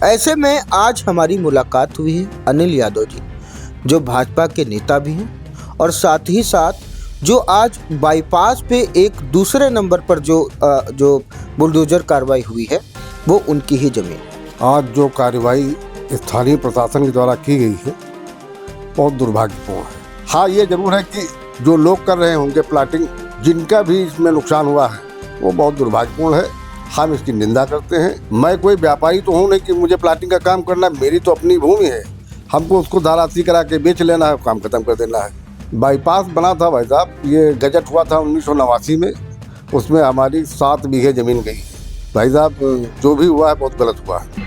ऐसे में आज हमारी मुलाकात हुई है अनिल यादव जी, जो भाजपा के नेता भी हैं और साथ ही साथ जो आज बाईपास पे एक दूसरे नंबर पर जो बुलडोजर कार्रवाई हुई है वो उनकी ही जमीन है। आज जो कार्रवाई स्थानीय प्रशासन के द्वारा की गई है बहुत दुर्भाग्यपूर्ण है। हाँ, ये जरूर है कि जो लोग कर रहे होंगे प्लाटिंग, जिनका भी इसमें नुकसान हुआ है वो बहुत दुर्भाग्यपूर्ण है। हम इसकी निंदा करते हैं। मैं कोई व्यापारी तो हूँ नहीं कि मुझे प्लाटिंग का काम करना, मेरी तो अपनी भूमि है। हमको उसको धाराती करा के बेच लेना है, काम खत्म कर देना है। बाईपास बना था भाई साहब, ये गजट हुआ था 1989 में, उसमें हमारी 7 बीघे ज़मीन गई। भाई साहब, जो भी हुआ है बहुत गलत हुआ है।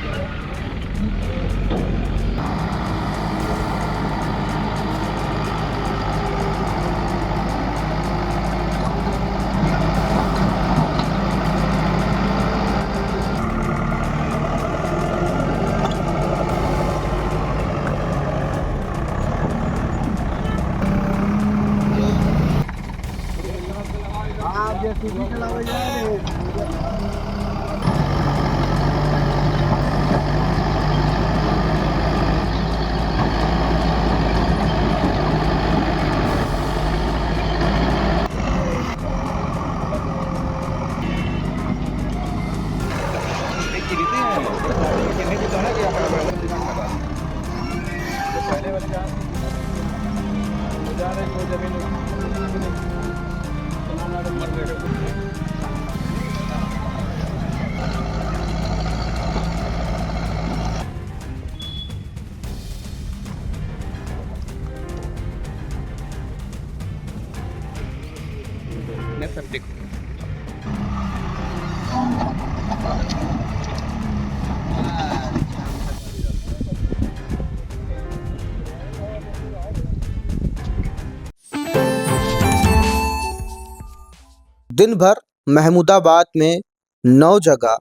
दिन भर महमूदाबाद में 9 जगह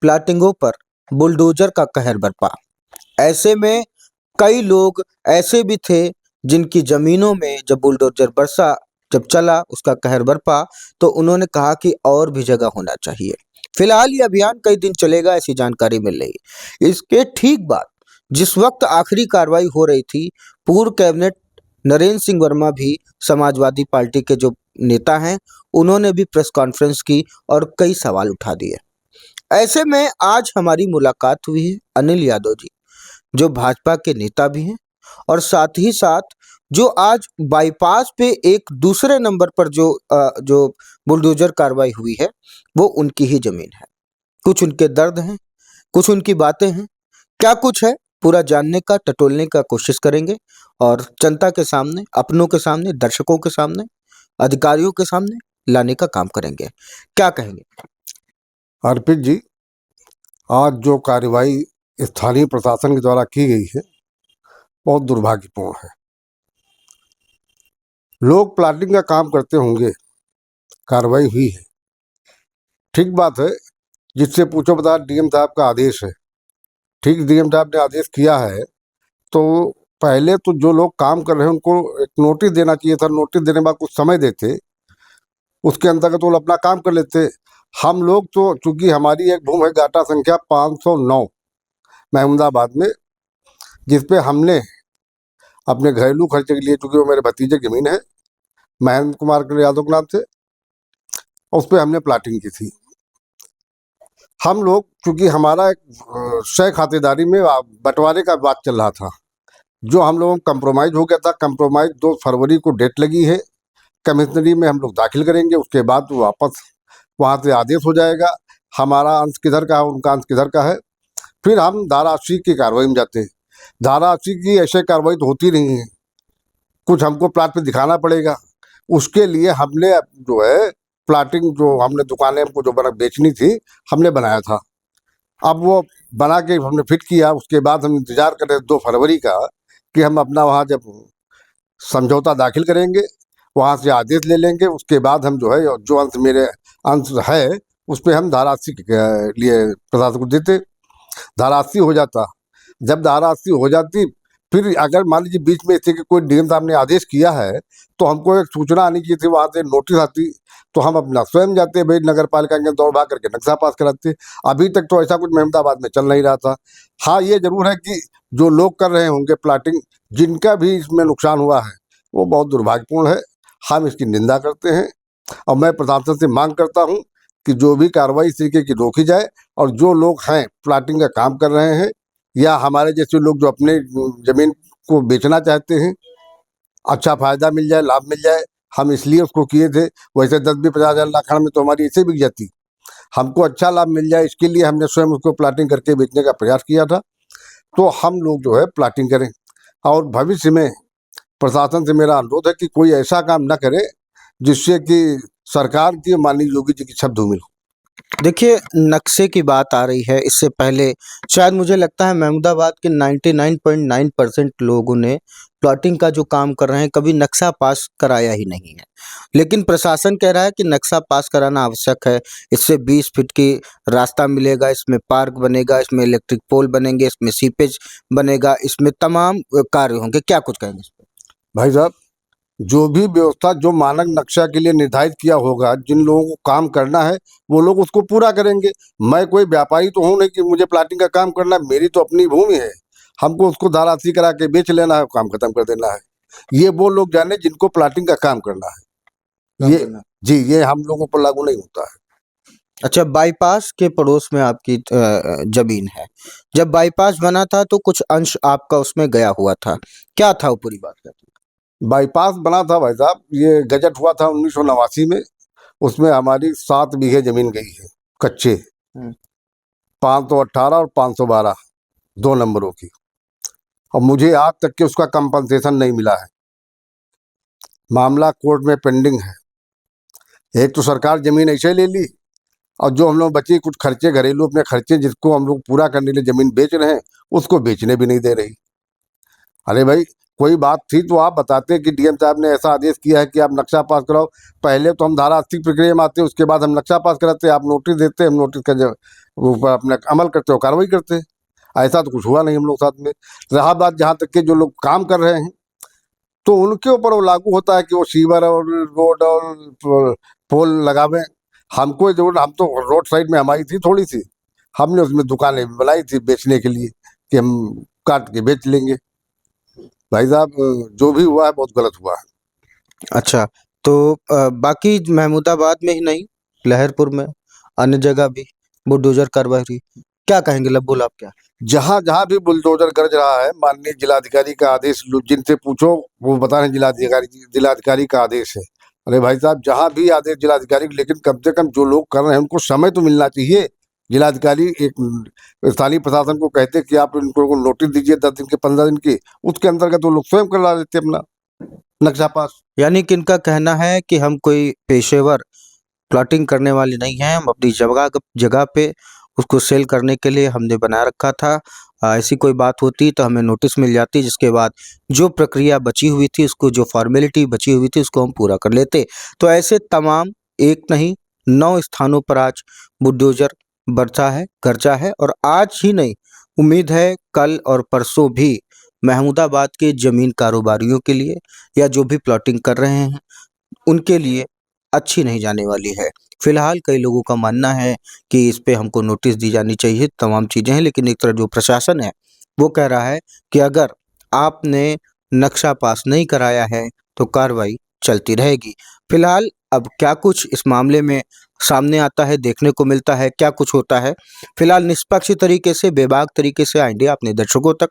प्लाटिंगों पर बुलडोजर का कहर बरपा। ऐसे में कई लोग ऐसे भी थे जिनकी जमीनों में जब बुलडोजर बरसा, जब चला उसका कहर बरपा, तो उन्होंने कहा कि और भी जगह होना चाहिए। फिलहाल ये अभियान कई दिन चलेगा, ऐसी जानकारी मिल रही। इसके ठीक बाद जिस वक्त आखिरी कार्रवाई हो रही थी, पूर्व कैबिनेट नरेंद्र सिंह वर्मा भी समाजवादी पार्टी के जो नेता हैं, उन्होंने भी प्रेस कॉन्फ्रेंस की और कई सवाल उठा दिए। ऐसे में आज हमारी मुलाकात हुई है अनिल यादव जी, जो भाजपा के नेता भी हैं और साथ ही साथ जो आज बाईपास पे एक दूसरे नंबर पर जो बुलडोजर कार्रवाई हुई है वो उनकी ही जमीन है। कुछ उनके दर्द हैं, कुछ उनकी बातें हैं, क्या कुछ है पूरा जानने का, टटोलने का कोशिश करेंगे और जनता के सामने, अपनों के सामने, दर्शकों के सामने, अधिकारियों के सामने लाने का काम करेंगे। क्या कहेंगे अर्पित जी, आज जो कार्रवाई स्थानीय प्रशासन के द्वारा की गई है बहुत दुर्भाग्यपूर्ण है। लोग प्लाटिंग का काम करते होंगे, कार्रवाई हुई है, ठीक बात है। जिससे पूछो बता, डीएम साहब का आदेश है, ठीक डीएम साहब ने आदेश किया है, तो पहले तो जो लोग काम कर रहे हैं उनको एक नोटिस देना चाहिए था। नोटिस देने के बाद कुछ समय देते, उसके अंतर्गत वो अपना काम कर लेते। हम लोग तो, चूंकि हमारी एक भूमि है गाटा संख्या 509 महमूदाबाद में, जिसपे हमने अपने घरेलू खर्चे के लिए, चूंकि वो मेरे भतीजे की जमीन है महेंद्र कुमार यादव के नाम से, उस पर हमने प्लाटिंग की थी। हम लोग, चूंकि हमारा एक शय खातेदारी में बंटवारे का बात चल रहा था, जो हम लोगों को कंप्रोमाइज हो गया था। कंप्रोमाइज 2 फरवरी को डेट लगी है, कमिश्नरी में हम लोग दाखिल करेंगे, उसके बाद वापस वहाँ से आदेश हो जाएगा, हमारा अंश किधर का है, उनका अंश किधर का है। फिर हम धारा 80 की कार्रवाई में जाते हैं। धारा 80 की ऐसे कार्रवाई तो होती नहीं है, कुछ हमको प्लाट पे दिखाना पड़ेगा। उसके लिए हमने जो है प्लाटिंग, जो हमने दुकानें हमको जो बना बेचनी थी, हमने बनाया था। अब वो बना के हमने फिट किया, उसके बाद हम इंतजार कर रहे 2 फरवरी का कि हम अपना वहाँ जब समझौता दाखिल करेंगे, वहाँ से आदेश ले लेंगे। उसके बाद हम जो है, जो अंश मेरे अंश है उस पर हम धारा 80 के लिए प्रशासन को देते। धारा 80 हो जाता। जब धारा 80 हो जाती, फिर अगर मान लीजिए बीच में इस तरह के कोई डीएम साहब ने आदेश किया है तो हमको एक सूचना आनी चाहिए थी, वहां से नोटिस आती तो हम अपना स्वयं जाते भाई नगर पालिका के दौड़ भाग करके नक्शा पास कराते। अभी तक तो ऐसा कुछ महमदाबाद में चल नहीं रहा था। हाँ ये जरूर है कि जो लोग कर रहे होंगे प्लाटिंग, जिनका भी इसमें नुकसान हुआ है वो बहुत दुर्भाग्यपूर्ण है। हम इसकी निंदा करते हैं और मैं प्रशासन से मांग करता हूँ कि जो भी कार्रवाई इस तरीके की रोकी जाए और जो लोग हैं प्लाटिंग का काम कर रहे हैं या हमारे जैसे लोग जो अपने जमीन को बेचना चाहते हैं, अच्छा फायदा मिल जाए, लाभ मिल जाए, हम इसलिए उसको किए थे। वैसे 10-20-50 लाख में तो हमारी ऐसे बिक जाती, हमको अच्छा लाभ मिल जाए इसके लिए हमने स्वयं उसको प्लाटिंग करके बेचने का प्रयास किया था। तो हम लोग जो है प्लाटिंग करें और भविष्य में प्रशासन से मेरा अनुरोध है कि कोई ऐसा काम न करे जिससे कि सरकार की माननीय योगी जी की छत धूमिल हो। देखिए, नक्शे की बात आ रही है, इससे पहले शायद मुझे लगता है महमूदाबाद के 99.9% लोगों ने प्लॉटिंग का जो काम कर रहे हैं कभी नक्शा पास कराया ही नहीं है। लेकिन प्रशासन कह रहा है कि नक्शा पास कराना आवश्यक है, इससे 20 फीट की रास्ता मिलेगा, इसमें पार्क बनेगा, इसमें इलेक्ट्रिक पोल बनेंगे, इसमें सीपेज बनेगा, इसमें तमाम कार्य होंगे। क्या कुछ कहेंगे इस पर? भाई साहब, जो भी व्यवस्था जो मानक नक्शा के लिए निर्धारित किया होगा, जिन लोगों को काम करना है वो लोग उसको पूरा करेंगे। मैं कोई व्यापारी तो हूँ नहीं कि मुझे प्लाटिंग का काम करना है, मेरी तो अपनी भूमि है, हमको उसको धाराशी करा के बेच लेना है, काम खत्म कर देना है। ये वो लोग जाने जिनको प्लाटिंग का काम करना है। ये जी ये हम लोगों पर लागू नहीं होता है। अच्छा, बाईपास के पड़ोस में आपकी जमीन है। जब बाईपास बना था तो कुछ अंश आपका उसमें गया हुआ था, क्या था वो पूरी बात? बाईपास बना था भाई साहब, ये गजट हुआ था 1989 में, उसमें हमारी 7 बीघे जमीन गई है कच्चे, 518 और 512 2 नंबरों की, और मुझे आज तक के उसका कंपनसेशन नहीं मिला है। मामला कोर्ट में पेंडिंग है। एक तो सरकार जमीन ऐसे ले ली और जो हम लोग बची कुछ खर्चे, घरेलू अपने खर्चे जिसको हम लोग पूरा करने के लिए जमीन बेच रहे हैं, उसको बेचने भी नहीं दे रही। अरे भाई, कोई बात थी तो आप बताते कि डीएम साहब ने ऐसा आदेश किया है कि आप नक्शा पास कराओ। पहले तो हम धारा 80 प्रक्रिया में आते, उसके बाद हम नक्शा पास कराते, आप नोटिस देते, हम नोटिस का ऊपर अपना अमल करते हो, कार्रवाई करते। ऐसा तो कुछ हुआ नहीं हम लोग साथ में। रहा बात जहाँ तक के जो लोग काम कर रहे हैं तो उनके ऊपर वो लागू होता है कि वो सीवर और रोड और पोल लगावें। हमको जरूर, हम तो रोड साइड में हमारी थी थोड़ी सी, हमने उसमें दुकानें भी बनाई थी बेचने के लिए कि हम काट के बेच लेंगे। भाई साहब, जो भी हुआ है बहुत गलत हुआ है। अच्छा, तो बाकी महमूदाबाद में ही नहीं, लहरपुर में अन्य जगह भी बुलडोजर कार्रवाई हुई, क्या कहेंगे लब्बू आप? क्या जहाँ जहाँ भी बुलडोजर गरज रहा है, माननीय जिलाधिकारी का आदेश, जिनसे पूछो वो बता रहे हैं जिलाधिकारी का आदेश है। अरे भाई साहब, जहाँ भी आदेश जिलाधिकारी, लेकिन कम से कम जो लोग कर रहे हैं उनको समय तो मिलना चाहिए। जिलाधिकारी एक स्थानीय प्रशासन को कहते कि आप इनको नोटिस दीजिए 10 दिन के 15 दिन की, उसके अंतर्गत वो लोग स्वयं करवा देते अपना नक्शा पास। यानी कि इनका कहना है कि हम कोई पेशेवर प्लॉटिंग करने वाले नहीं हैं, हम अपनी जगह पे उसको सेल करने के लिए हमने बना रखा था। ऐसी कोई बात होती तो हमें नोटिस मिल जाती, जिसके बाद जो प्रक्रिया बची हुई थी, उसको जो फॉर्मेलिटी बची हुई थी उसको हम पूरा कर लेते। तो ऐसे तमाम एक नहीं 9 स्थानों पर आज बुलडोजर बरसा है, गरजा है, और आज ही नहीं, उम्मीद है कल और परसों भी महमूदाबाद के ज़मीन कारोबारियों के लिए या जो भी प्लॉटिंग कर रहे हैं उनके लिए अच्छी नहीं जाने वाली है। फिलहाल कई लोगों का मानना है कि इस पे हमको नोटिस दी जानी चाहिए, तमाम चीज़ें हैं, लेकिन एक तरफ जो प्रशासन है वो कह रहा है कि अगर आपने नक्शा पास नहीं कराया है तो कार्रवाई चलती रहेगी। फिलहाल अब क्या कुछ इस मामले में सामने आता है, देखने को मिलता है, क्या कुछ होता है, फिलहाल निष्पक्ष तरीके से, बेबाक तरीके से इंडिया अपने दर्शकों तक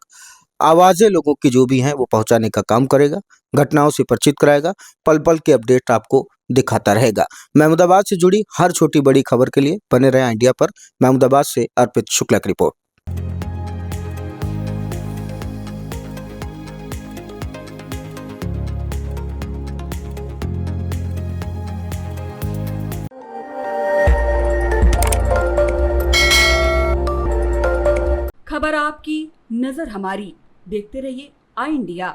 आवाज़ें लोगों की जो भी हैं वो पहुंचाने का काम करेगा, घटनाओं से परिचित कराएगा, पल पल के अपडेट आपको दिखाता रहेगा। महमूदाबाद से जुड़ी हर छोटी बड़ी खबर के लिए बने रहें इंडिया पर। महमूदाबाद से अर्पित शुक्ला की रिपोर्ट। खबर आपकी, नजर हमारी। देखते रहिए आई इंडिया।